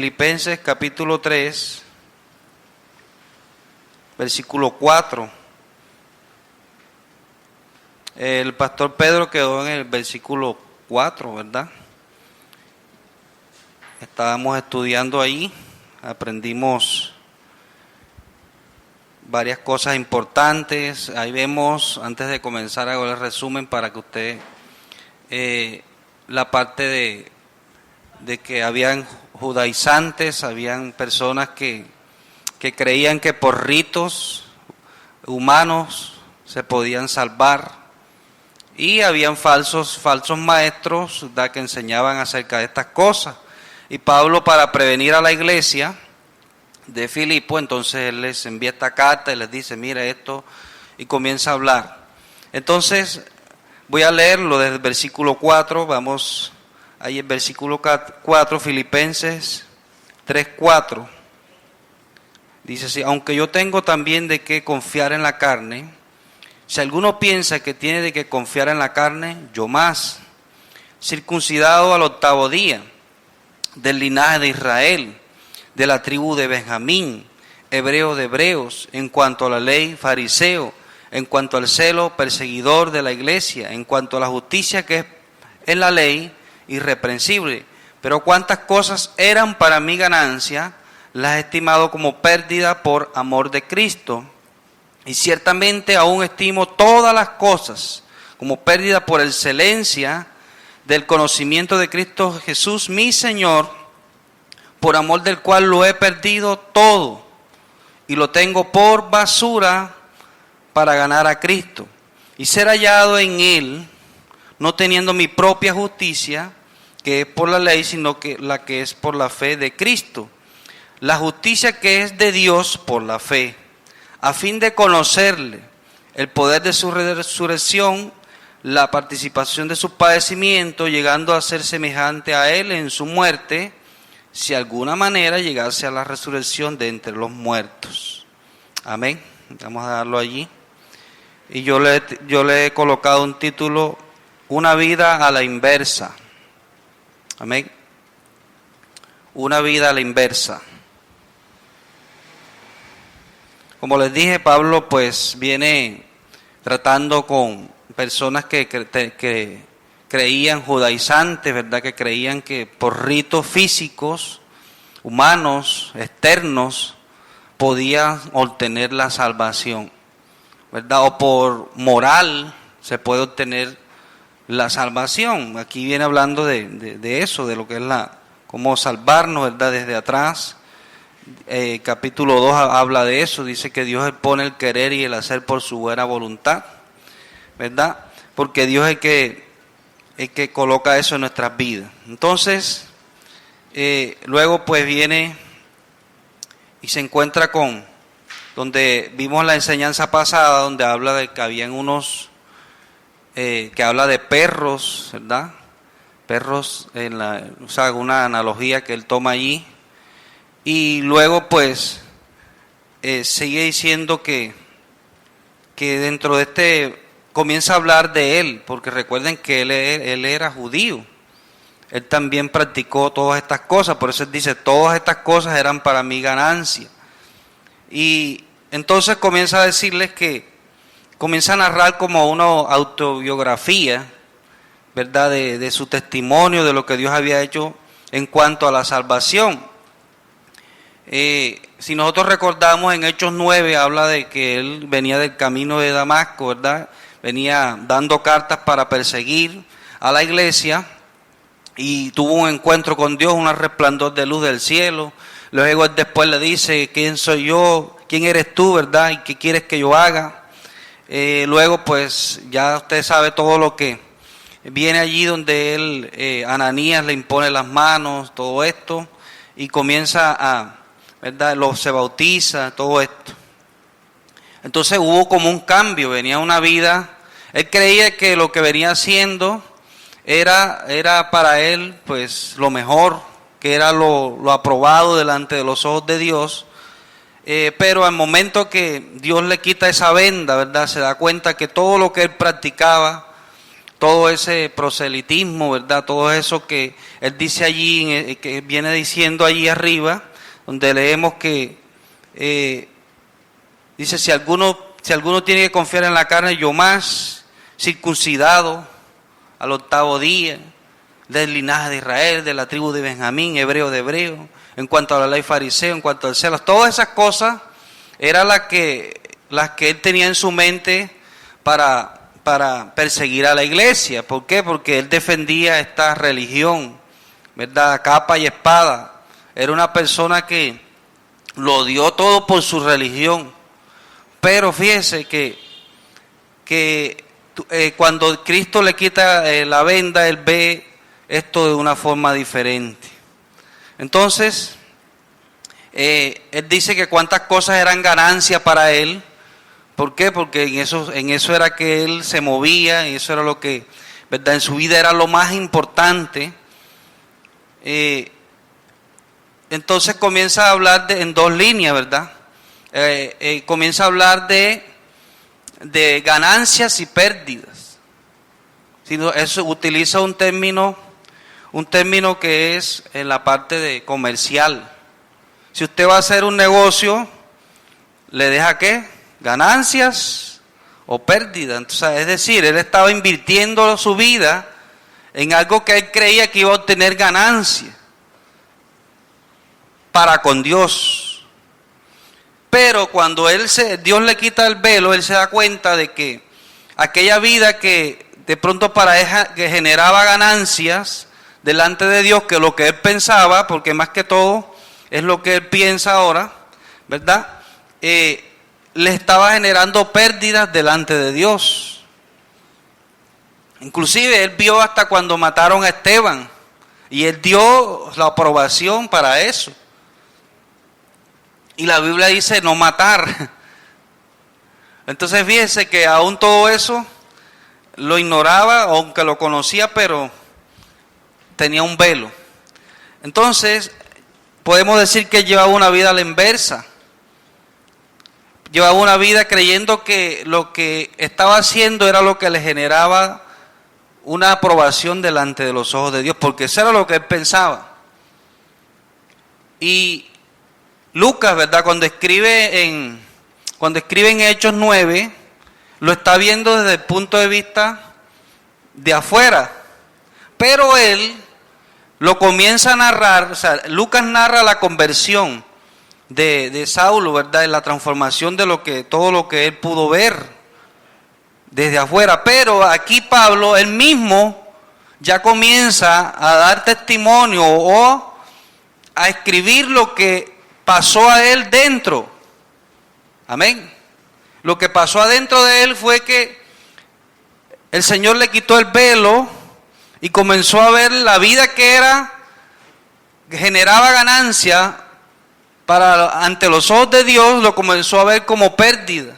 Filipenses capítulo 3, versículo 4. El pastor Pedro quedó en el versículo 4, ¿verdad? Estábamos estudiando ahí, aprendimos varias cosas importantes. Ahí vemos, antes de comenzar, hago el resumen para que usted, la parte de que habían judaizantes, habían personas que creían que por ritos humanos se podían salvar, y habían falsos maestros, ¿verdad?, que enseñaban acerca de estas cosas. Y Pablo, para prevenir a la iglesia de Filipo, entonces él les envía esta carta y les dice: mira esto, y comienza a hablar. Entonces voy a leerlo desde el versículo 4, vamos ahí, el versículo 4, Filipenses 3:4. Dice así: aunque yo tengo también de qué confiar en la carne, si alguno piensa que tiene de qué confiar en la carne, yo más, circuncidado al 8º día, del linaje de Israel, de la tribu de Benjamín, hebreo de hebreos, en cuanto a la ley, fariseo, en cuanto al celo, perseguidor de la iglesia, en cuanto a la justicia que es en la ley, irreprensible. Pero cuantas cosas eran para mi ganancia, las he estimado como pérdida por amor de Cristo. Y ciertamente aún estimo todas las cosas como pérdida por excelencia del conocimiento de Cristo Jesús, mi Señor, por amor del cual lo he perdido todo y lo tengo por basura para ganar a Cristo y ser hallado en Él, no teniendo mi propia justicia, que es por la ley, sino que la que es por la fe de Cristo, la justicia que es de Dios por la fe, a fin de conocerle, el poder de su resurrección, la participación de su padecimiento, llegando a ser semejante a Él en su muerte, si de alguna manera llegase a la resurrección de entre los muertos. Amén. Vamos a darlo allí. Y yo le he colocado un título: una vida a la inversa. Amén. Una vida a la inversa. Como les dije, Pablo pues viene tratando con personas que creían, judaizantes, ¿verdad?, que creían que por ritos físicos, humanos, externos, podían obtener la salvación, ¿verdad? O por moral se puede obtener la salvación. Aquí viene hablando de eso, de lo que es cómo salvarnos, ¿verdad?, desde atrás. Capítulo 2 habla de eso, dice que Dios pone el querer y el hacer por su buena voluntad, ¿verdad? Porque Dios es el que coloca eso en nuestras vidas. Entonces, luego pues viene y se encuentra con, donde vimos la enseñanza pasada, donde habla de que habían unos, que habla de perros, ¿verdad? Perros, o sea, una analogía que él toma allí. Y luego pues sigue diciendo que dentro de este comienza a hablar de él, porque recuerden que él era judío. Él también practicó todas estas cosas, por eso él dice: todas estas cosas eran para mi ganancia. Y entonces comienza a decirles comienza a narrar como una autobiografía, ¿verdad?, de su testimonio, de lo que Dios había hecho en cuanto a la salvación. Si nosotros recordamos, en Hechos 9 habla de que él venía del camino de Damasco, ¿verdad? Venía dando cartas para perseguir a la iglesia y tuvo un encuentro con Dios, un resplandor de luz del cielo. Luego él después le dice: ¿quién soy yo? ¿Quién eres tú, verdad? ¿Y qué quieres que yo haga? Luego pues ya usted sabe todo lo que viene allí, donde él, Ananías, le impone las manos, todo esto, y comienza ¿verdad?, se bautiza, todo esto. Entonces hubo como un cambio, venía una vida. Él creía que lo que venía haciendo era para él pues lo mejor, que era lo aprobado delante de los ojos de Dios, pero al momento que Dios le quita esa venda, ¿verdad?, se da cuenta que todo lo que él practicaba, todo ese proselitismo, ¿verdad? Todo eso que él dice allí, que viene diciendo allí arriba, donde leemos que dice, si alguno tiene que confiar en la carne, yo más, circuncidado al 8º día, del linaje de Israel, de la tribu de Benjamín, hebreo de hebreo, en cuanto a la ley fariseo, en cuanto al celo, todas esas cosas eran las que él tenía en su mente para perseguir a la iglesia. ¿Por qué? Porque él defendía esta religión, ¿verdad? A capa y espada. Era una persona que lo dio todo por su religión. Pero fíjese que cuando Cristo le quita la venda, él ve esto de una forma diferente. Entonces, él dice que cuántas cosas eran ganancia para él. ¿Por qué? Porque en eso era que él se movía, y eso era lo que, ¿verdad? En su vida era lo más importante. Entonces comienza a hablar en dos líneas, ¿verdad? Comienza a hablar de ganancias y pérdidas. Eso utiliza un término que es en la parte de comercial. Si usted va a hacer un negocio, ¿le deja qué? Ganancias o pérdidas. Entonces, es decir, él estaba invirtiendo su vida en algo que él creía que iba a obtener ganancia para con Dios. Pero cuando Dios le quita el velo, él se da cuenta de que aquella vida que de pronto que generaba ganancias delante de Dios, que lo que él pensaba, porque más que todo es lo que él piensa ahora, ¿verdad? Le estaba generando pérdidas delante de Dios. Inclusive él vio hasta cuando mataron a Esteban, y él dio la aprobación para eso. Y la Biblia dice no matar. Entonces fíjese que aún todo eso lo ignoraba, aunque lo conocía, pero tenía un velo. Entonces podemos decir que llevaba una vida a la inversa. Llevaba una vida creyendo que lo que estaba haciendo era lo que le generaba una aprobación delante de los ojos de Dios, porque eso era lo que él pensaba. Y Lucas, ¿verdad? Cuando escribe en Hechos 9, lo está viendo desde el punto de vista de afuera. Pero él lo comienza a narrar, o sea, Lucas narra la conversión de Saulo, ¿verdad? En la transformación de todo lo que él pudo ver desde afuera. Pero aquí Pablo, él mismo, ya comienza a dar testimonio o a escribir lo que pasó a él dentro. Amén. Lo que pasó adentro de él fue que el Señor le quitó el velo y comenzó a ver la vida que generaba ganancia ante los ojos de Dios, lo comenzó a ver como pérdida.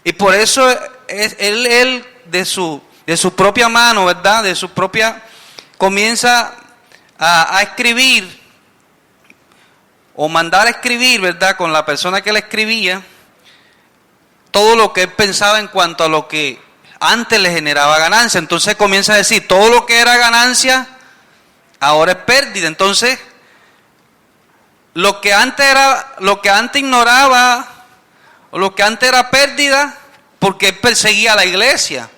Y por eso él de su propia mano, ¿verdad? Comienza a escribir o mandar a escribir, ¿verdad? Con la persona que le escribía, todo lo que él pensaba en cuanto a lo que antes le generaba ganancia. Entonces comienza a decir, todo lo que era ganancia, ahora es pérdida. Entonces, lo que antes ignoraba, o lo que antes era pérdida, porque él perseguía a la iglesia,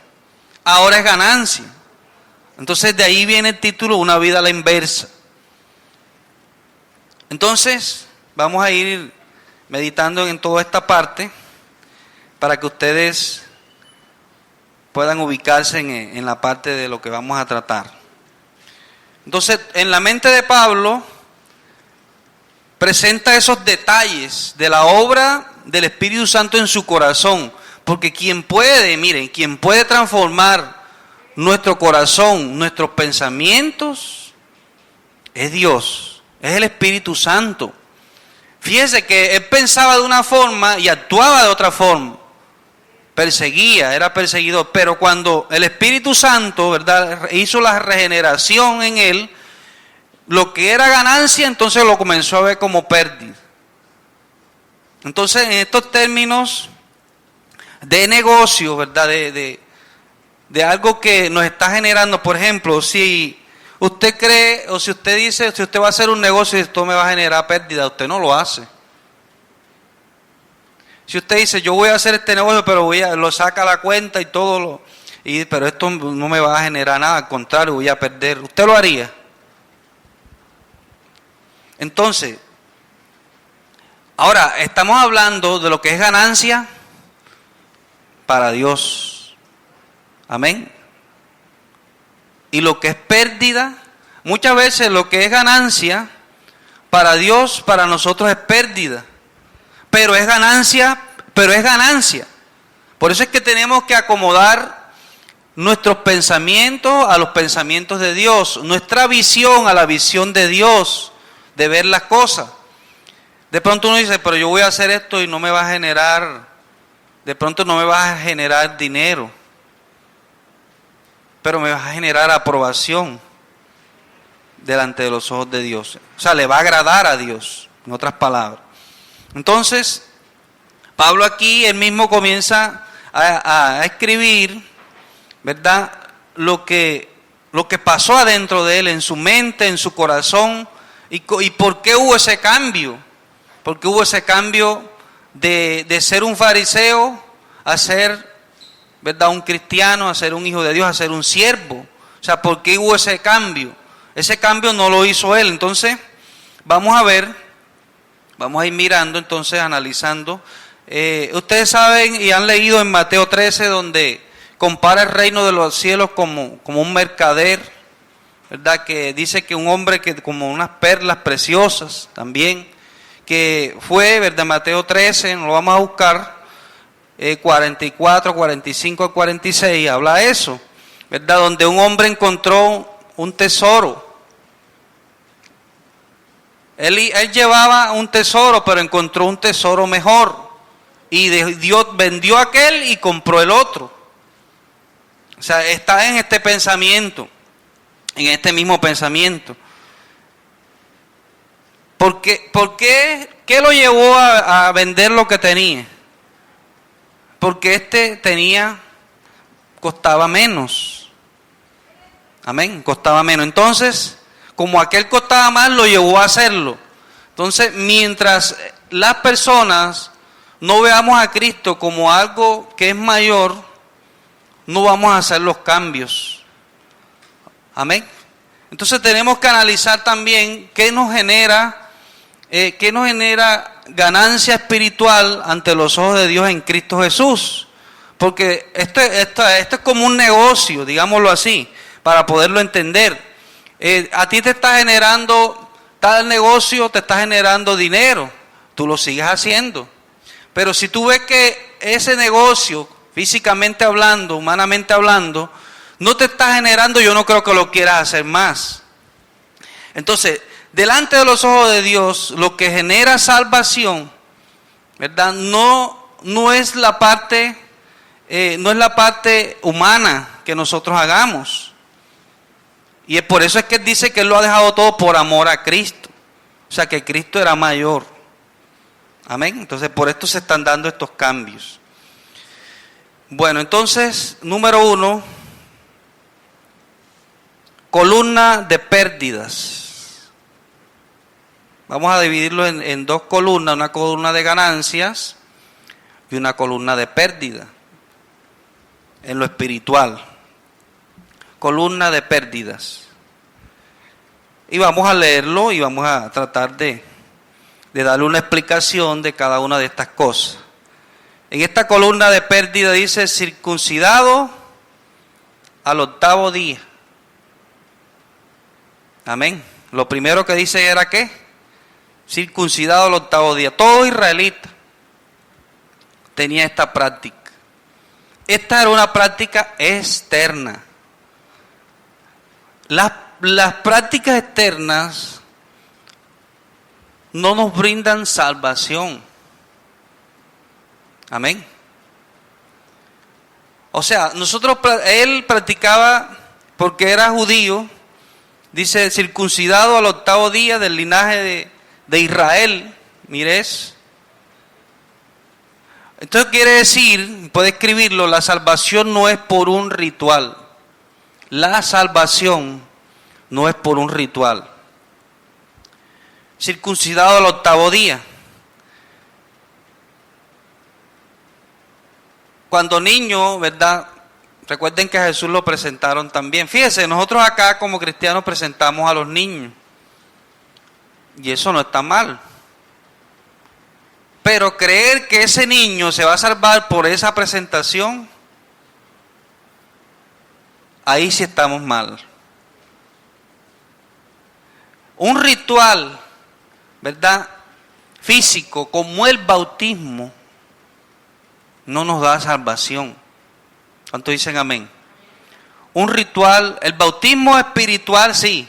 ahora es ganancia. Entonces de ahí viene el título, una vida a la inversa. Entonces, vamos a ir meditando en toda esta parte, para que ustedes puedan ubicarse en la parte de lo que vamos a tratar. Entonces, en la mente de Pablo presenta esos detalles de la obra del Espíritu Santo en su corazón, porque quien puede transformar nuestro corazón, nuestros pensamientos, es Dios, es el Espíritu Santo. Fíjese que él pensaba de una forma y actuaba de otra forma. Era perseguidor, pero cuando el Espíritu Santo, ¿verdad?, hizo la regeneración en él, lo que era ganancia, entonces lo comenzó a ver como pérdida. Entonces, en estos términos de negocio, ¿verdad?, de algo que nos está generando. Por ejemplo, si usted cree o si usted dice, si usted va a hacer un negocio y esto me va a generar pérdida, usted no lo hace. Si usted dice, yo voy a hacer este negocio, pero lo saca a la cuenta y todo, pero esto no me va a generar nada, al contrario, voy a perder. ¿Usted lo haría? Entonces, ahora estamos hablando de lo que es ganancia para Dios. Amén. Y lo que es pérdida, muchas veces lo que es ganancia para Dios, para nosotros es pérdida. Pero es ganancia, Por eso es que tenemos que acomodar nuestros pensamientos a los pensamientos de Dios, nuestra visión a la visión de Dios, de ver las cosas. De pronto uno dice, pero yo voy a hacer esto y no me va a generar, de pronto no me va a generar dinero, pero me va a generar aprobación delante de los ojos de Dios. O sea, le va a agradar a Dios, en otras palabras. Entonces, Pablo aquí, él mismo comienza a escribir, ¿verdad? Lo que pasó adentro de él, en su mente, en su corazón, y por qué hubo ese cambio. Porque hubo ese cambio de ser un fariseo a ser, ¿verdad?, un cristiano, a ser un hijo de Dios, a ser un siervo. O sea, ¿por qué hubo ese cambio? Ese cambio no lo hizo él. Entonces, vamos a ir mirando, entonces, analizando. Ustedes saben y han leído en Mateo 13, donde compara el reino de los cielos como un mercader, ¿verdad? Que dice que un hombre que como unas perlas preciosas también, que fue, ¿verdad? Mateo 13, nos lo vamos a buscar, 44, 45 a 46, habla eso, ¿verdad? Donde un hombre encontró un tesoro. Él llevaba un tesoro, pero encontró un tesoro mejor. Y Dios vendió aquel y compró el otro. O sea, está en este pensamiento, en este mismo pensamiento. ¿Por qué lo llevó a vender lo que tenía? Porque costaba menos. Amén, costaba menos. Entonces, como aquel costaba más, lo llevó a hacerlo. Entonces, mientras las personas no veamos a Cristo como algo que es mayor, no vamos a hacer los cambios. Amén. Entonces tenemos que analizar también qué nos genera ganancia espiritual ante los ojos de Dios en Cristo Jesús. Porque esto es como un negocio, digámoslo así, para poderlo entender. A ti te está generando, tal negocio te está generando dinero, tú lo sigues haciendo. Pero si tú ves que ese negocio, físicamente hablando, humanamente hablando, no te está generando, yo no creo que lo quieras hacer más. Entonces, delante de los ojos de Dios, lo que genera salvación, ¿verdad? No es la parte humana que nosotros hagamos. Y es por eso es que Él dice que Él lo ha dejado todo por amor a Cristo. O sea, que Cristo era mayor. Amén. Entonces, por esto se están dando estos cambios. Bueno, entonces, número 1, columna de pérdidas. Vamos a dividirlo en dos columnas, una columna de ganancias y una columna de pérdida en lo espiritual. Columna de pérdidas. Y vamos a leerlo y vamos a tratar de darle una explicación de cada una de estas cosas. En esta columna de pérdida dice circuncidado al 8º día. Amén. Lo primero que dice era ¿qué? Circuncidado al 8º día. Todo israelita tenía esta práctica. Esta era una práctica externa. Las prácticas externas no nos brindan salvación. Amén. O sea, él practicaba, porque era judío, dice circuncidado al 8º día del linaje de Israel. Mires, Entonces quiere decir, puede escribirlo, la salvación no es por un ritual. La salvación no es por un ritual. Circuncidado al 8º día. Cuando niño, ¿verdad? Recuerden que a Jesús lo presentaron también. Fíjense, nosotros acá como cristianos presentamos a los niños. Y eso no está mal. Pero creer que ese niño se va a salvar por esa presentación, ahí sí estamos mal. Un ritual, ¿verdad? Físico, como el bautismo, no nos da salvación. ¿Cuántos dicen amén? Un ritual, el bautismo espiritual sí.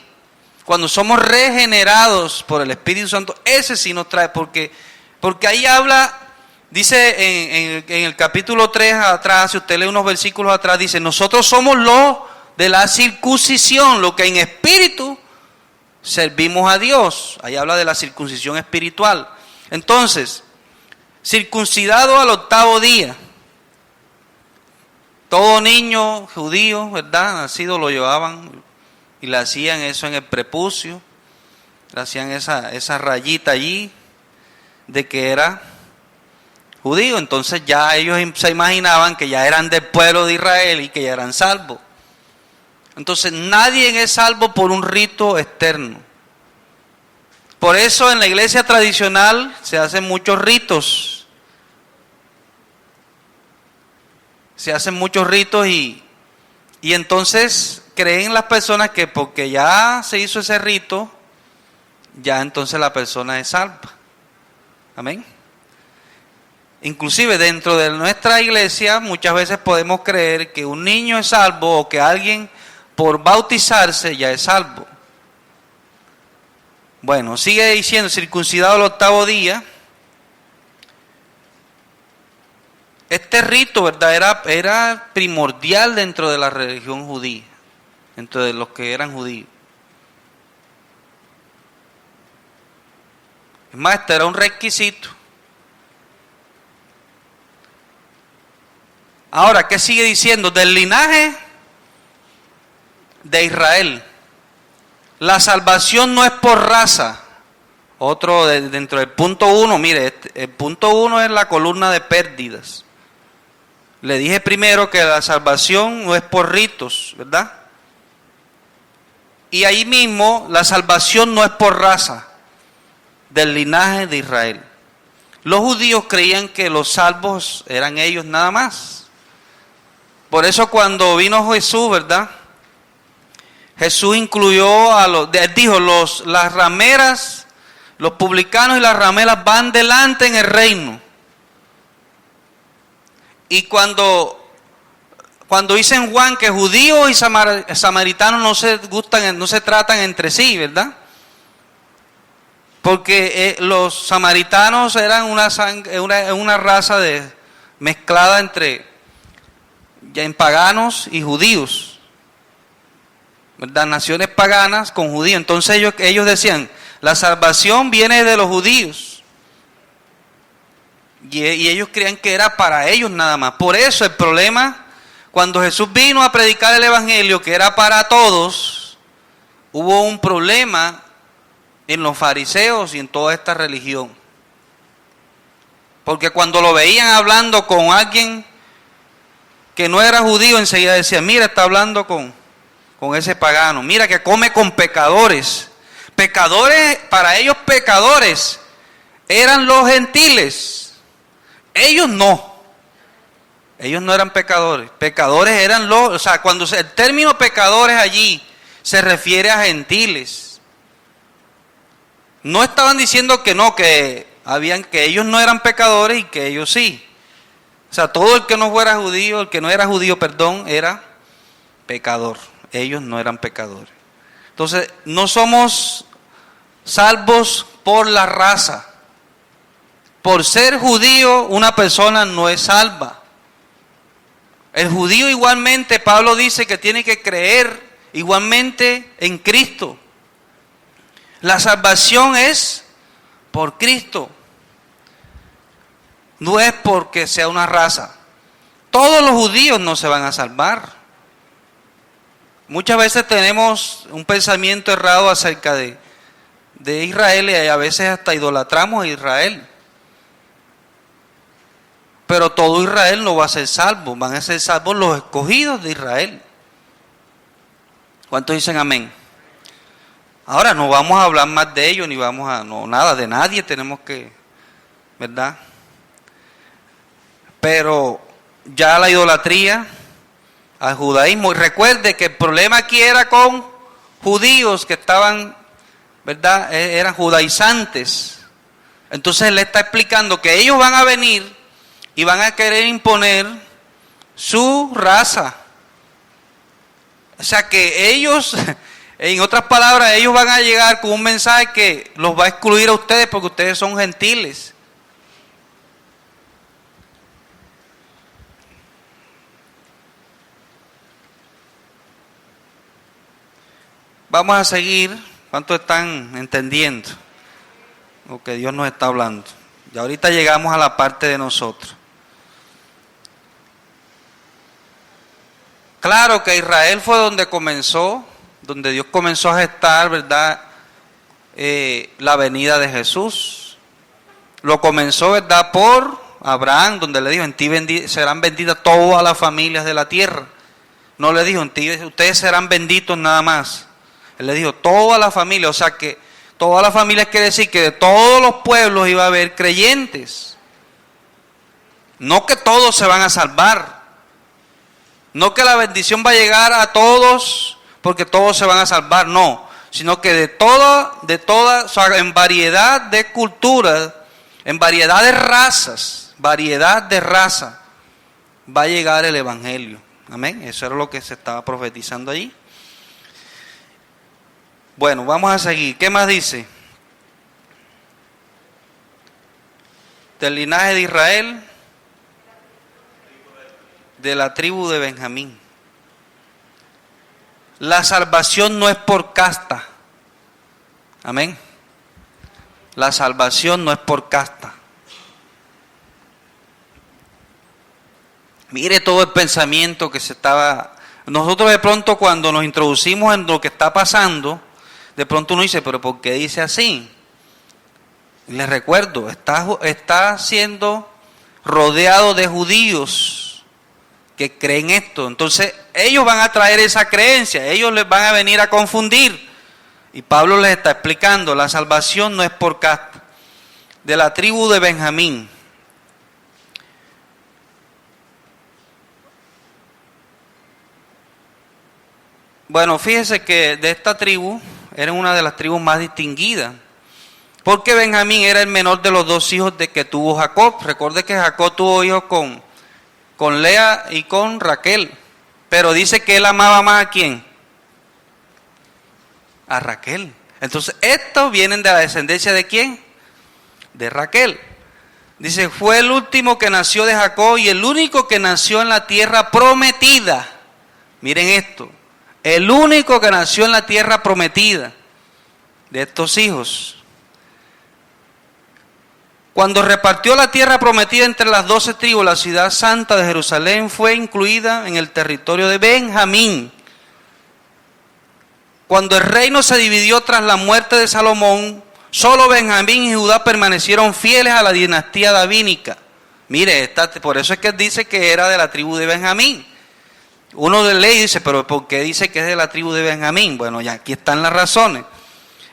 Cuando somos regenerados por el Espíritu Santo, ese sí nos trae, porque ahí habla, dice en el capítulo 3 atrás, si usted lee unos versículos atrás, dice, nosotros somos los de la circuncisión, lo que en espíritu servimos a Dios. Ahí habla de la circuncisión espiritual. Entonces, circuncidado al 8º día. Todo niño judío, ¿verdad? Nacido lo llevaban y le hacían eso en el prepucio. Le hacían esa rayita allí de que era judío. Entonces ya ellos se imaginaban que ya eran del pueblo de Israel y que ya eran salvos. Entonces nadie es salvo por un rito externo. Por eso en la iglesia tradicional se hacen muchos ritos. Se hacen muchos ritos y entonces creen las personas que porque ya se hizo ese rito, ya entonces la persona es salva. Amén. Inclusive dentro de nuestra iglesia muchas veces podemos creer que un niño es salvo o que alguien por bautizarse ya es salvo. Bueno, sigue diciendo circuncidado al 8º día. Este rito, ¿verdad? Era primordial dentro de la religión judía, dentro de los que eran judíos. Es más, este era un requisito. Ahora, ¿qué sigue diciendo? Del linaje de Israel. La salvación no es por raza. Otro dentro del punto 1, mire, el punto 1 es la columna de pérdidas. Le dije primero que la salvación no es por ritos, ¿verdad? Y ahí mismo la salvación no es por raza, del linaje de Israel. Los judíos creían que los salvos eran ellos nada más. Por eso cuando vino Jesús, ¿verdad? Jesús incluyó él dijo, las rameras, los publicanos y las rameras van delante en el reino. Y cuando dice en Juan que judíos y samaritanos no se tratan entre sí, ¿verdad? Porque los samaritanos eran una raza mezclada entre en paganos y judíos, ¿verdad? Naciones paganas con judíos. Entonces ellos decían, la salvación viene de los judíos. Y ellos creían que era para ellos nada más. Por eso el problema, cuando Jesús vino a predicar el evangelio, que era para todos, hubo un problema en los fariseos y en toda esta religión. Porque cuando lo veían hablando con alguien que no era judío, enseguida decían, mira, está hablando con ese pagano, mira que come con pecadores. Pecadores, para ellos pecadores eran los gentiles. Ellos no eran pecadores. Pecadores eran cuando el término pecadores allí se refiere a gentiles. No estaban diciendo que no, que ellos no eran pecadores y que ellos sí. O sea, todo el que no fuera judío, el que no era judío, era pecador. Ellos no eran pecadores. Entonces, no somos salvos por la raza. Por ser judío, una persona no es salva. El judío igualmente, Pablo dice que tiene que creer igualmente en Cristo. La salvación es por Cristo. No es porque sea una raza. Todos los judíos no se van a salvar. Muchas veces tenemos un pensamiento errado acerca de Israel y a veces hasta idolatramos a Israel. Pero todo Israel no va a ser salvo, van a ser salvos los escogidos de Israel. ¿Cuántos dicen amén? Ahora no vamos a hablar más de ellos, ni vamos a, no, nada de nadie tenemos que, ¿verdad? Pero ya la idolatría al judaísmo, y recuerde que el problema aquí era con judíos que estaban, ¿verdad? Eran judaizantes. Entonces le está explicando que ellos van a venir y van a querer imponer su raza. O sea que ellos, en otras palabras, ellos van a llegar con un mensaje que los va a excluir a ustedes porque ustedes son gentiles. Vamos a seguir. ¿Cuántos están entendiendo lo que Dios nos está hablando? Y ahorita llegamos a la parte de nosotros. Claro que Israel fue donde comenzó, donde Dios comenzó a gestar, ¿verdad? La venida de Jesús. Lo comenzó, ¿verdad? Por Abraham, donde le dijo, en ti serán benditas todas las familias de la tierra. No le dijo, en ti ustedes serán benditos nada más. Él le dijo, toda la familia, o sea que toda la familia quiere decir que de todos los pueblos iba a haber creyentes. No que todos se van a salvar. No que la bendición va a llegar a todos porque todos se van a salvar, no. Sino que de toda, o sea, en variedad de culturas, en variedad de razas, va a llegar el evangelio. Amén. Eso era lo que se estaba profetizando allí. Bueno, vamos a seguir. ¿Qué más dice? Del linaje de Israel, de la tribu de Benjamín. La salvación no es por casta. Amén. La salvación no es por casta. Mire todo el pensamiento que se estaba... Nosotros de pronto cuando nos introducimos en lo que está pasando, de pronto uno dice, pero ¿por qué dice así? Les recuerdo, está siendo rodeado de judíos que creen esto. Entonces ellos van a traer esa creencia, ellos les van a venir a confundir. Y Pablo les está explicando, la salvación no es por casta. De la tribu de Benjamín. Bueno, fíjese que de esta tribu, era una de las tribus más distinguidas. Porque Benjamín era el menor de los dos hijos de que tuvo Jacob. Recuerde que Jacob tuvo hijos con Lea y con Raquel. Pero dice que él amaba más ¿a quién? A Raquel. Entonces, estos vienen de la descendencia ¿de quién? De Raquel. Dice, fue el último que nació de Jacob y el único que nació en la tierra prometida. Miren esto. El único que nació en la tierra prometida de estos hijos. Cuando repartió la tierra prometida entre las 12 tribus, la ciudad santa de Jerusalén fue incluida en el territorio de Benjamín. Cuando el reino se dividió tras la muerte de Salomón, solo Benjamín y Judá permanecieron fieles a la dinastía davínica. Mire, por eso es que dice que era de la tribu de Benjamín. Uno de ley dice, pero ¿por qué dice que es de la tribu de Benjamín? Bueno, ya aquí están las razones.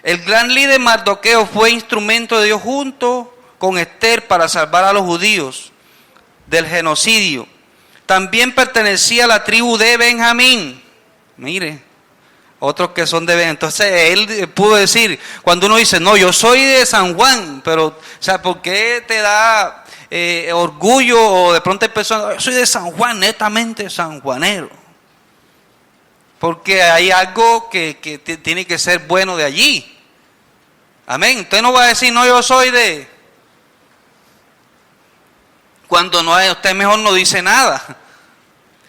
El gran líder Mardoqueo fue instrumento de Dios junto con Esther para salvar a los judíos del genocidio. También pertenecía a la tribu de Benjamín. Mire, otros que son de Benjamín. Entonces él pudo decir, cuando uno dice, no, yo soy de San Juan, pero, o sea, ¿por qué te da orgullo? O de pronto hay personas, yo soy de San Juan, netamente sanjuanero. Porque hay algo que tiene que ser bueno de allí. Amén. Usted no va a decir, no, yo soy de... Cuando no hay, usted mejor no dice nada.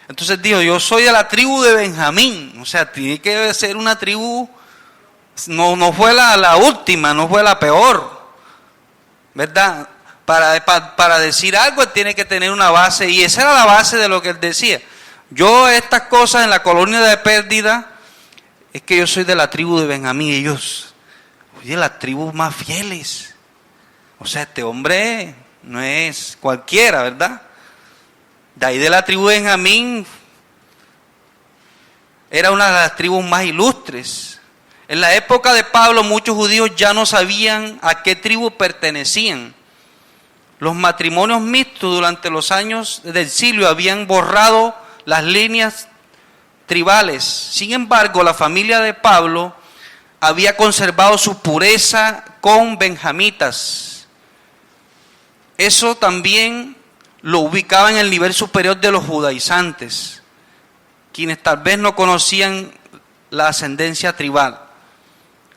Entonces dijo, yo soy de la tribu de Benjamín. O sea, tiene que ser una tribu, no fue la última, no fue la peor, ¿verdad? Para decir algo él tiene que tener una base, y esa era la base de lo que él decía. Yo estas cosas en la colonia de pérdida, es que yo soy de la tribu de Benjamín, ellos, oye, las tribus más fieles. O sea, este hombre no es cualquiera, ¿verdad? De ahí de la tribu de Benjamín, era una de las tribus más ilustres. En la época de Pablo, muchos judíos ya no sabían a qué tribu pertenecían. Los matrimonios mixtos durante los años del exilio habían borrado las líneas tribales. Sin embargo, la familia de Pablo había conservado su pureza con benjamitas. Eso también lo ubicaba en el nivel superior de los judaizantes, quienes tal vez no conocían la ascendencia tribal.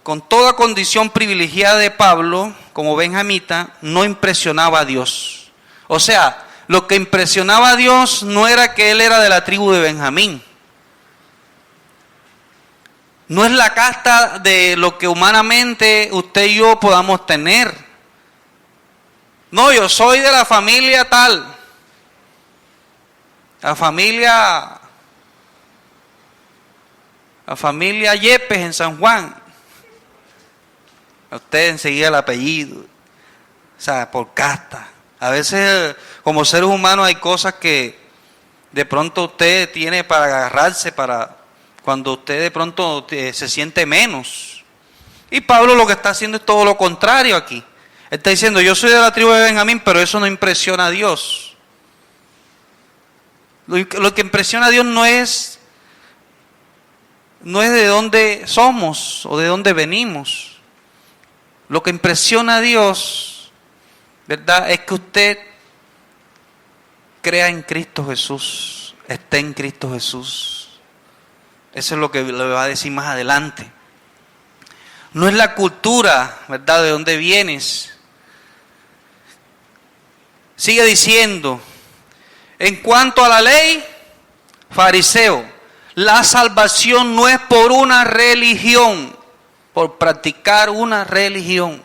Con toda condición privilegiada de Pablo, como benjamita, no impresionaba a Dios. O sea, lo que impresionaba a Dios no era que él era de la tribu de Benjamín. No es la casta de lo que humanamente usted y yo podamos tener. No, yo soy de la familia tal. La familia Yepes en San Juan. A usted enseguida el apellido. O sea, por casta. A veces, como seres humanos, hay cosas que de pronto usted tiene para agarrarse, para cuando usted de pronto se siente menos. Y Pablo lo que está haciendo es todo lo contrario aquí. Él está diciendo, yo soy de la tribu de Benjamín, pero eso no impresiona a Dios. Lo que impresiona a Dios no es de dónde somos o de dónde venimos. Lo que impresiona a Dios, ¿verdad?, es que usted crea en Cristo Jesús, esté en Cristo Jesús. Eso es lo que le va a decir más adelante. No es la cultura, ¿verdad?, de dónde vienes. Sigue diciendo, en cuanto a la ley, fariseo, la salvación no es por una religión, por practicar una religión.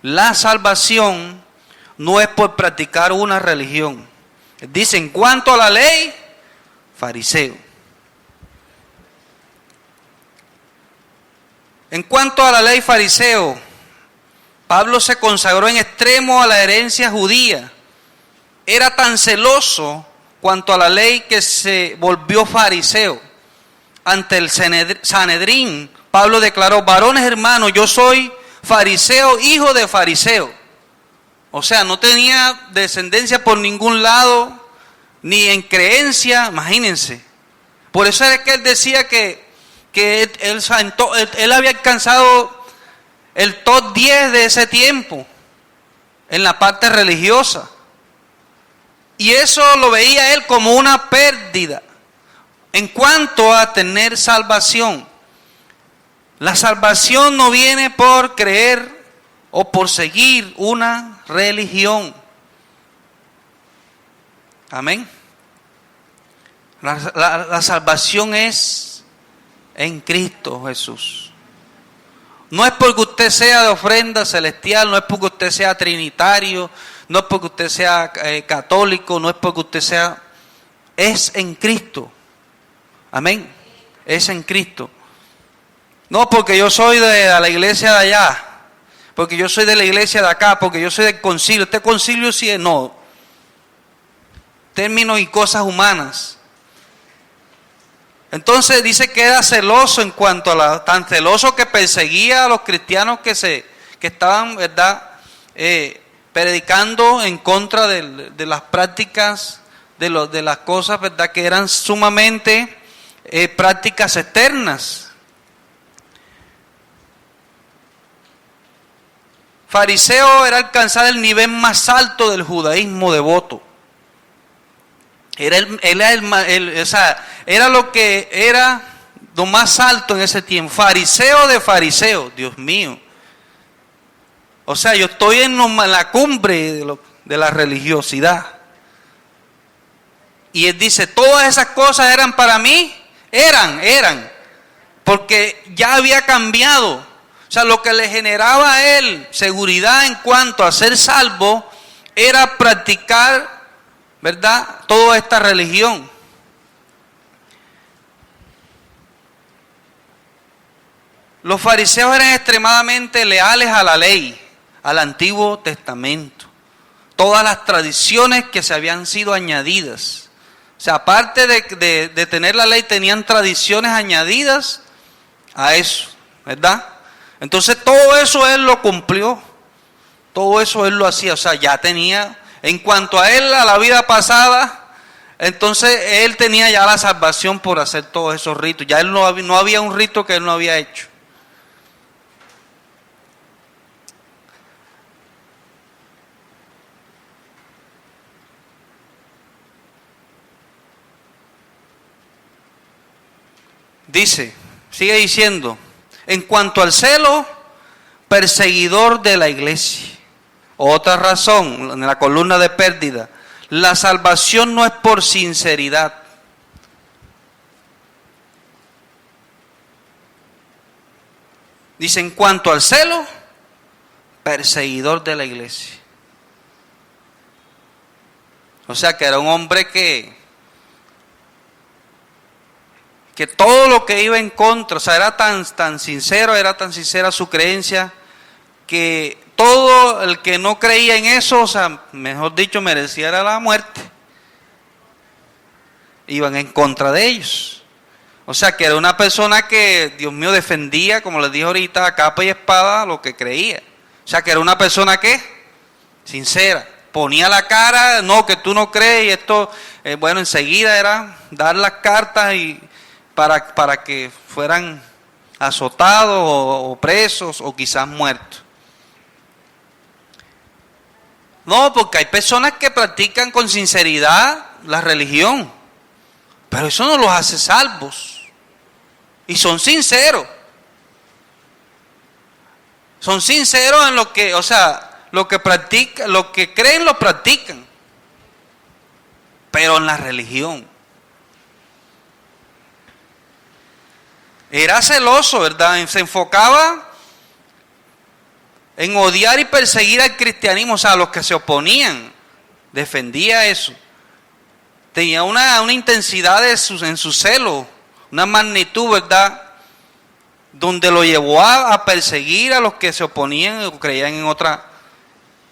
La salvación no es por practicar una religión. Dice, en cuanto a la ley, fariseo. En cuanto a la ley, fariseo, Pablo se consagró en extremo a la herencia judía. Era tan celoso cuanto a la ley que se volvió fariseo. Ante el Sanedrín, Pablo declaró, varones hermanos, yo soy fariseo, hijo de fariseo. O sea, no tenía descendencia por ningún lado, ni en creencia, imagínense. Por eso es que él decía que él había alcanzado el top 10 de ese tiempo, en la parte religiosa. Y eso lo veía él como una pérdida en cuanto a tener salvación. La salvación no viene por creer o por seguir una religión. Amén. La salvación es en Cristo Jesús. No es porque usted sea de ofrenda celestial, no es porque usted sea trinitario, no es porque usted sea católico, no es porque usted sea... Es en Cristo. Amén. Es en Cristo. No porque yo soy de la iglesia de allá, porque yo soy de la iglesia de acá, porque yo soy del concilio. Este concilio sí es, no. Términos y cosas humanas. Entonces dice que era celoso en cuanto a tan celoso que perseguía a los cristianos que estaban, ¿verdad?, predicando en contra de las prácticas, de las cosas, ¿verdad?, que eran sumamente prácticas externas. Fariseo era alcanzar el nivel más alto del judaísmo devoto. Era lo que era lo más alto en ese tiempo. Fariseo de fariseos, Dios mío. O sea, yo estoy en la cumbre de la religiosidad. Y él dice, todas esas cosas eran para mí, eran, porque ya había cambiado. O sea, lo que le generaba a él seguridad en cuanto a ser salvo era practicar, ¿verdad?, toda esta religión. Los fariseos eran extremadamente leales a la ley, al Antiguo Testamento. Todas las tradiciones que se habían sido añadidas. O sea, aparte de tener la ley, tenían tradiciones añadidas a eso, ¿verdad? Entonces todo eso él lo cumplió. Todo eso él lo hacía. O sea, ya tenía, en cuanto a él, a la vida pasada, entonces él tenía ya la salvación por hacer todos esos ritos. Ya él no había un rito que él no había hecho. Dice, sigue diciendo, en cuanto al celo, perseguidor de la iglesia. Otra razón, en la columna de pérdida, la salvación no es por sinceridad. Dice, en cuanto al celo, perseguidor de la iglesia. O sea que era un hombre que todo lo que iba en contra, o sea, era tan sincero, era tan sincera su creencia, que todo el que no creía en eso, o sea, mejor dicho, merecía la muerte. Iban en contra de ellos. O sea, que era una persona que, Dios mío, defendía, como les dije ahorita, a capa y espada lo que creía. O sea, que era una persona que, sincera, ponía la cara, no, que tú no crees, y esto, bueno, enseguida era dar las cartas y para que fueran azotados o presos o quizás muertos. No, porque hay personas que practican con sinceridad la religión, pero eso no los hace salvos. Y son sinceros. Son sinceros en lo que, o sea, lo que practican, lo que creen lo practican. Pero en la religión. Era celoso, ¿verdad? Se enfocaba en odiar y perseguir al cristianismo, o sea, a los que se oponían. Defendía eso. Tenía una intensidad en su celo, una magnitud, ¿verdad?, donde lo llevó a perseguir a los que se oponían o creían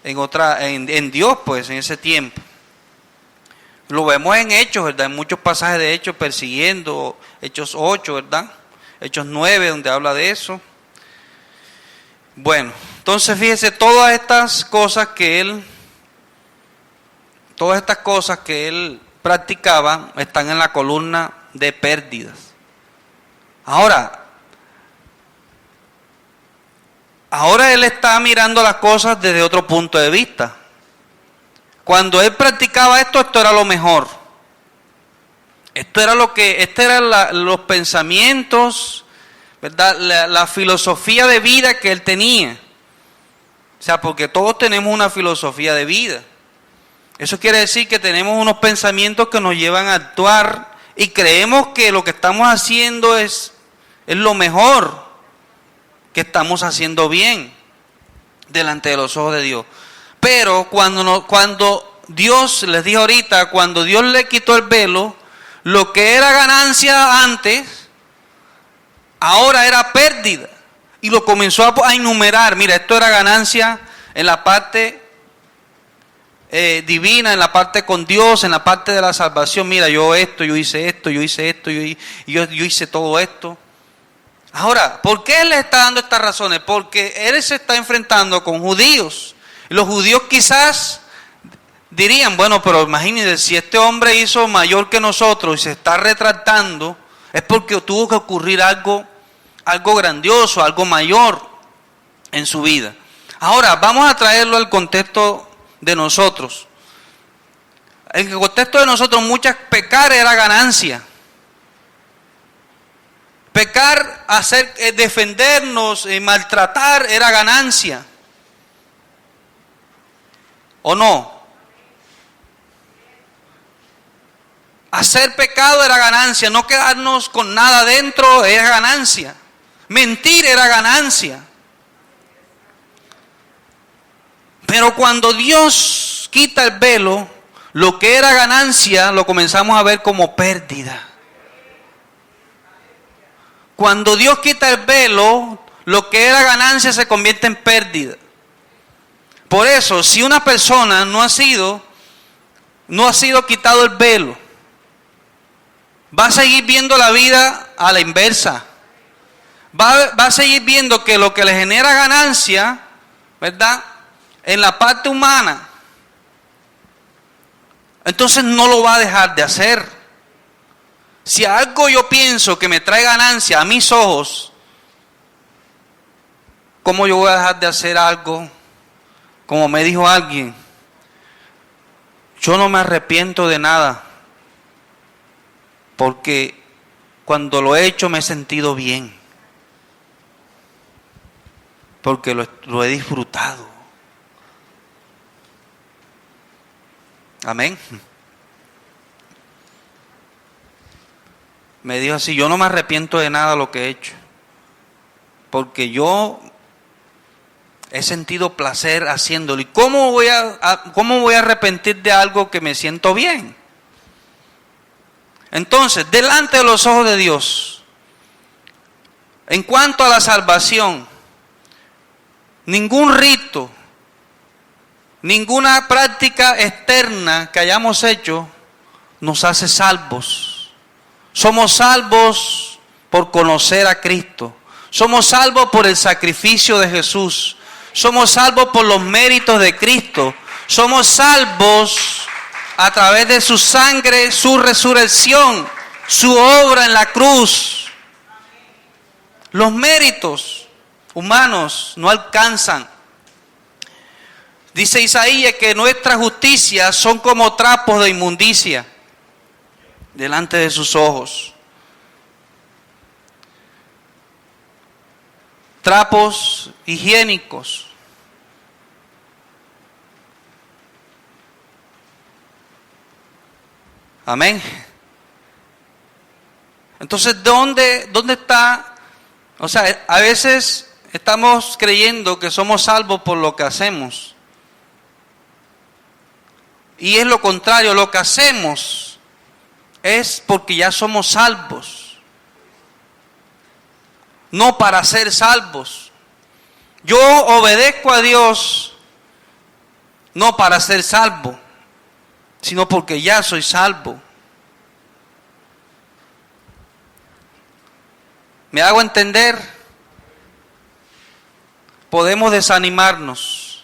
en Dios, pues, en ese tiempo. Lo vemos en Hechos, ¿verdad? En muchos pasajes de Hechos persiguiendo, Hechos 8, ¿verdad? Hechos 9, donde habla de eso. Bueno, entonces fíjese, todas estas cosas que él practicaba están en la columna de pérdidas. Ahora él está mirando las cosas desde otro punto de vista. Cuando él practicaba esto era lo mejor. Los pensamientos, ¿verdad? La filosofía de vida que él tenía. O sea, porque todos tenemos una filosofía de vida. Eso quiere decir que tenemos unos pensamientos que nos llevan a actuar y creemos que lo que estamos haciendo es lo mejor, que estamos haciendo bien delante de los ojos de Dios. Pero cuando Dios, les dije ahorita, cuando Dios le quitó el velo, lo que era ganancia antes, ahora era pérdida. Y lo comenzó a enumerar. Mira, esto era ganancia en la parte divina, en la parte con Dios, en la parte de la salvación. Mira, yo hice esto, yo hice todo esto. Ahora, ¿por qué él le está dando estas razones? Porque él se está enfrentando con judíos. Y los judíos quizás dirían, bueno, pero imagínense, si este hombre hizo mayor que nosotros y se está retractando, es porque tuvo que ocurrir algo grandioso, algo mayor en su vida. Ahora, vamos a traerlo al contexto de nosotros. En el contexto de nosotros, pecar era ganancia. Pecar, defendernos, maltratar era ganancia. ¿O no? Hacer pecado era ganancia, no quedarnos con nada dentro era ganancia. Mentir era ganancia. Pero cuando Dios quita el velo, lo que era ganancia lo comenzamos a ver como pérdida. Cuando Dios quita el velo, lo que era ganancia se convierte en pérdida. Por eso, si una persona no ha sido quitado el velo, va a seguir viendo la vida a la inversa. Va a seguir viendo que lo que le genera ganancia, ¿verdad?, en la parte humana, entonces no lo va a dejar de hacer. Si algo yo pienso que me trae ganancia a mis ojos, ¿cómo yo voy a dejar de hacer algo? Como me dijo alguien, yo no me arrepiento de nada, porque cuando lo he hecho me he sentido bien, porque lo he disfrutado. Amén. Me dijo así, yo no me arrepiento de nada de lo que he hecho, porque yo he sentido placer haciéndolo. ¿Y cómo voy a arrepentir de algo que me siento bien? Entonces, delante de los ojos de Dios, en cuanto a la salvación, ningún rito, ninguna práctica externa que hayamos hecho nos hace salvos. Somos salvos por conocer a Cristo. Somos salvos por el sacrificio de Jesús. Somos salvos por los méritos de Cristo. Somos salvos a través de su sangre, su resurrección, su obra en la cruz. Los méritos humanos no alcanzan. Dice Isaías que nuestras justicias son como trapos de inmundicia delante de sus ojos. Trapos higiénicos. Amén. Entonces, ¿dónde está? O sea, a veces estamos creyendo que somos salvos por lo que hacemos. Y es lo contrario, lo que hacemos es porque ya somos salvos. No para ser salvos. Yo obedezco a Dios no para ser salvo, sino porque ya soy salvo. ¿Me hago entender? Podemos desanimarnos,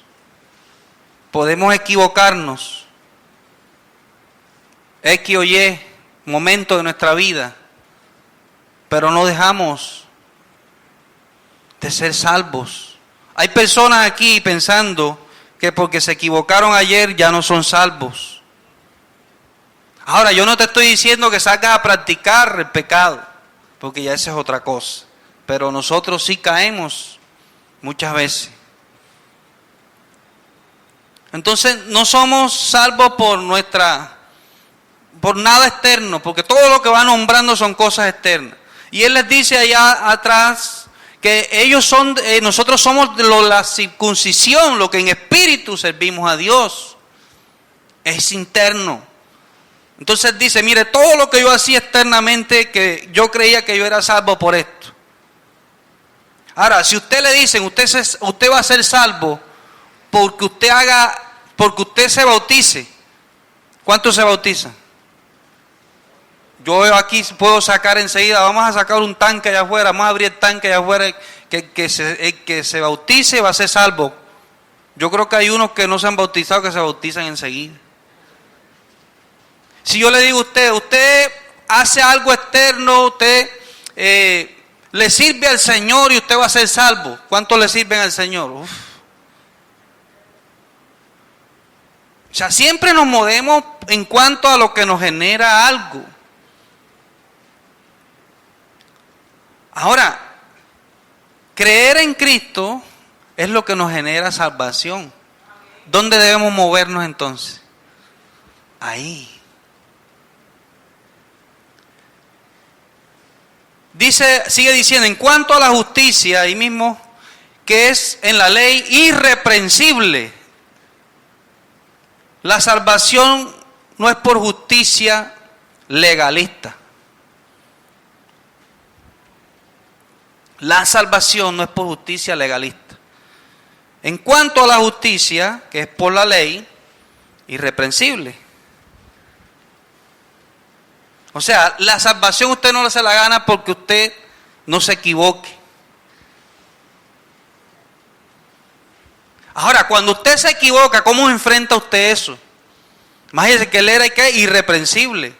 podemos equivocarnos, X o Y momento de nuestra vida, pero no dejamos de ser salvos. Hay personas aquí pensando que porque se equivocaron ayer ya no son salvos. Ahora, yo no te estoy diciendo que salgas a practicar el pecado, porque ya esa es otra cosa, pero nosotros sí caemos muchas veces. Entonces no somos salvos por nada externo, porque todo lo que va nombrando son cosas externas. Y él les dice allá atrás que nosotros somos la circuncisión, lo que en espíritu servimos a Dios, es interno. Entonces dice, mire, todo lo que yo hacía externamente, que yo creía que yo era salvo por esto. Ahora, si usted le dicen, usted va a ser salvo porque usted se bautice, ¿cuántos se bautizan? Yo aquí puedo sacar enseguida, vamos a sacar un tanque allá afuera, vamos a abrir el tanque allá afuera, el que se bautice va a ser salvo. Yo creo que hay unos que no se han bautizado que se bautizan enseguida. Si yo le digo a usted hace algo externo, usted le sirve al Señor y usted va a ser salvo. ¿Cuántos le sirven al Señor? Uf. O sea, siempre nos movemos en cuanto a lo que nos genera algo. Ahora, creer en Cristo es lo que nos genera salvación. ¿Dónde debemos movernos entonces? Ahí. Sigue diciendo, en cuanto a la justicia, ahí mismo, que es en la ley irreprensible. La salvación no es por justicia legalista. La salvación no es por justicia legalista. En cuanto a la justicia, que es por la ley, irreprensible. O sea, la salvación usted no se la gana porque usted no se equivoque. Ahora, cuando usted se equivoca, ¿cómo enfrenta usted eso? Imagínese que él era irreprensible.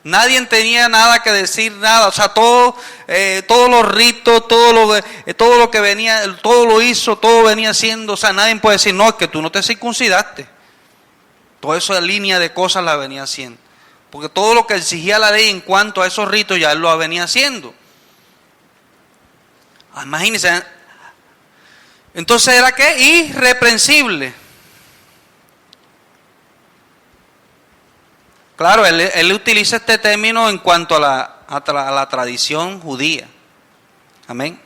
Nadie tenía nada que decir, nada. O sea, todos los ritos, todo lo que venía, todo lo hizo, todo venía haciendo. O sea, nadie puede decir, no, es que tú no te circuncidaste. Toda esa línea de cosas la venía haciendo. Porque todo lo que exigía la ley en cuanto a esos ritos ya él lo venía haciendo. Imagínense. Entonces era ¿qué? Irreprensible. Claro, él utiliza este término en cuanto a la tradición judía. Amén.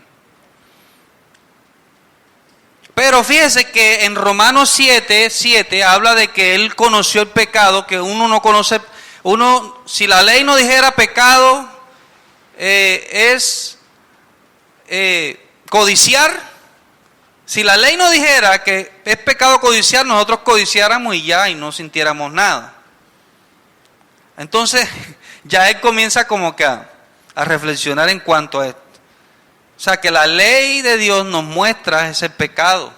Pero fíjese que en Romanos 7 habla de que él conoció el pecado, que uno no conoce. Si la ley no dijera pecado, es codiciar. Si la ley no dijera que es pecado codiciar, nosotros codiciáramos y ya, y no sintiéramos nada. Entonces, ya él comienza como que a reflexionar en cuanto a esto. O sea, que la ley de Dios nos muestra ese pecado.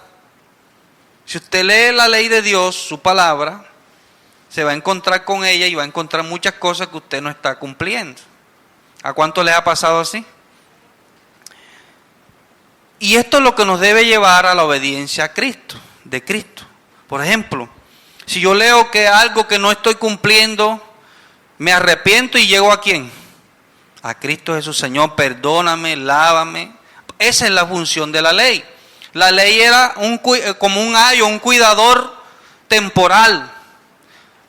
Si usted lee la ley de Dios, su palabra, se va a encontrar con ella y va a encontrar muchas cosas que usted no está cumpliendo. ¿A cuánto les ha pasado así? Y esto es lo que nos debe llevar a la obediencia a Cristo, de Cristo. Por ejemplo, si yo leo que algo que no estoy cumpliendo, me arrepiento y llego ¿a quién? A Cristo Jesús. Señor, perdóname, lávame. Esa es la función de la ley. La ley era como un ayo, un cuidador temporal.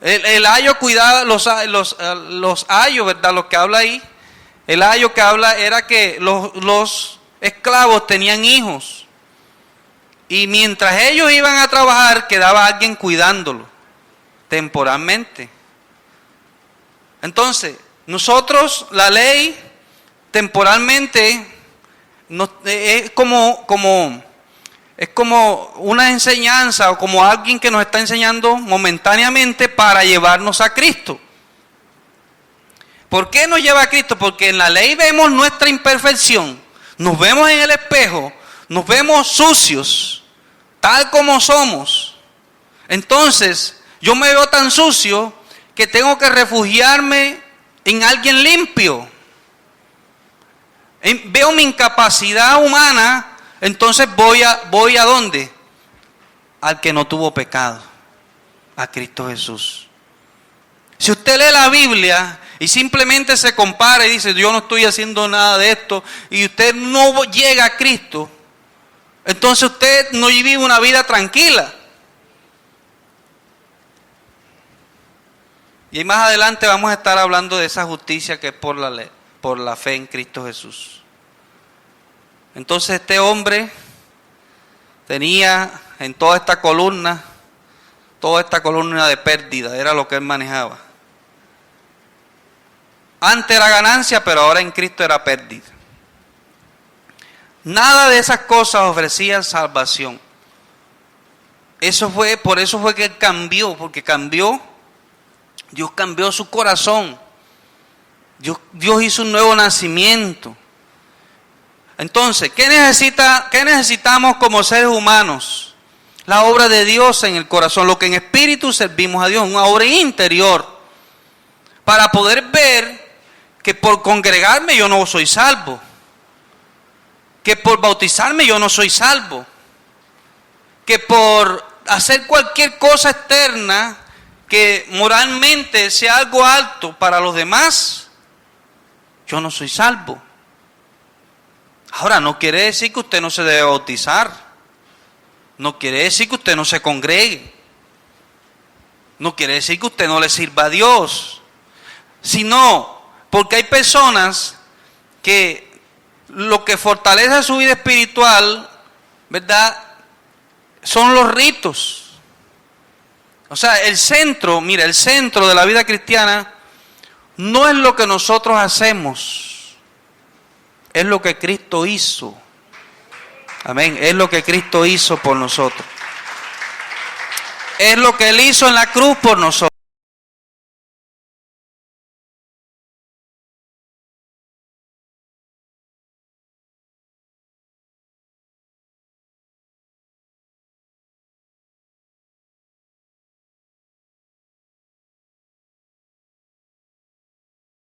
El ayo cuidaba los ayos, ¿verdad? Lo que habla ahí. El ayo que habla era que los esclavos tenían hijos. Y mientras ellos iban a trabajar, quedaba alguien cuidándolo temporalmente. Entonces, nosotros, la ley, temporalmente, es como una enseñanza o como alguien que nos está enseñando momentáneamente para llevarnos a Cristo. ¿Por qué nos lleva a Cristo? Porque en la ley vemos nuestra imperfección, nos vemos en el espejo, nos vemos sucios, tal como somos. Entonces, yo me veo tan sucio que tengo que refugiarme en alguien limpio. Veo mi incapacidad humana, entonces voy a ¿dónde? Al que no tuvo pecado, a Cristo Jesús. Si usted lee la Biblia y simplemente se compara y dice, yo no estoy haciendo nada de esto, y usted no llega a Cristo, entonces usted no vive una vida tranquila. Y más adelante vamos a estar hablando de esa justicia que es por la ley, por la fe en Cristo Jesús. Entonces este hombre tenía en toda esta columna de pérdida, era lo que él manejaba. Antes era ganancia, pero ahora en Cristo era pérdida. Nada de esas cosas ofrecía salvación. Por eso fue que él cambió, porque Dios cambió su corazón. Dios hizo un nuevo nacimiento. Entonces, ¿qué necesitamos como seres humanos? La obra de Dios en el corazón, lo que en espíritu servimos a Dios, una obra interior, para poder ver que por congregarme yo no soy salvo, que por bautizarme yo no soy salvo, que por hacer cualquier cosa externa que moralmente sea algo alto para los demás, yo no soy salvo. Ahora, no quiere decir que usted no se debe bautizar, no quiere decir que usted no se congregue, no quiere decir que usted no le sirva a Dios, sino porque hay personas que lo que fortalece su vida espiritual, ¿verdad?, son los ritos. O sea, el centro, mira, el centro de la vida cristiana no es lo que nosotros hacemos, es lo que Cristo hizo. Amén, es lo que Cristo hizo por nosotros. Es lo que Él hizo en la cruz por nosotros.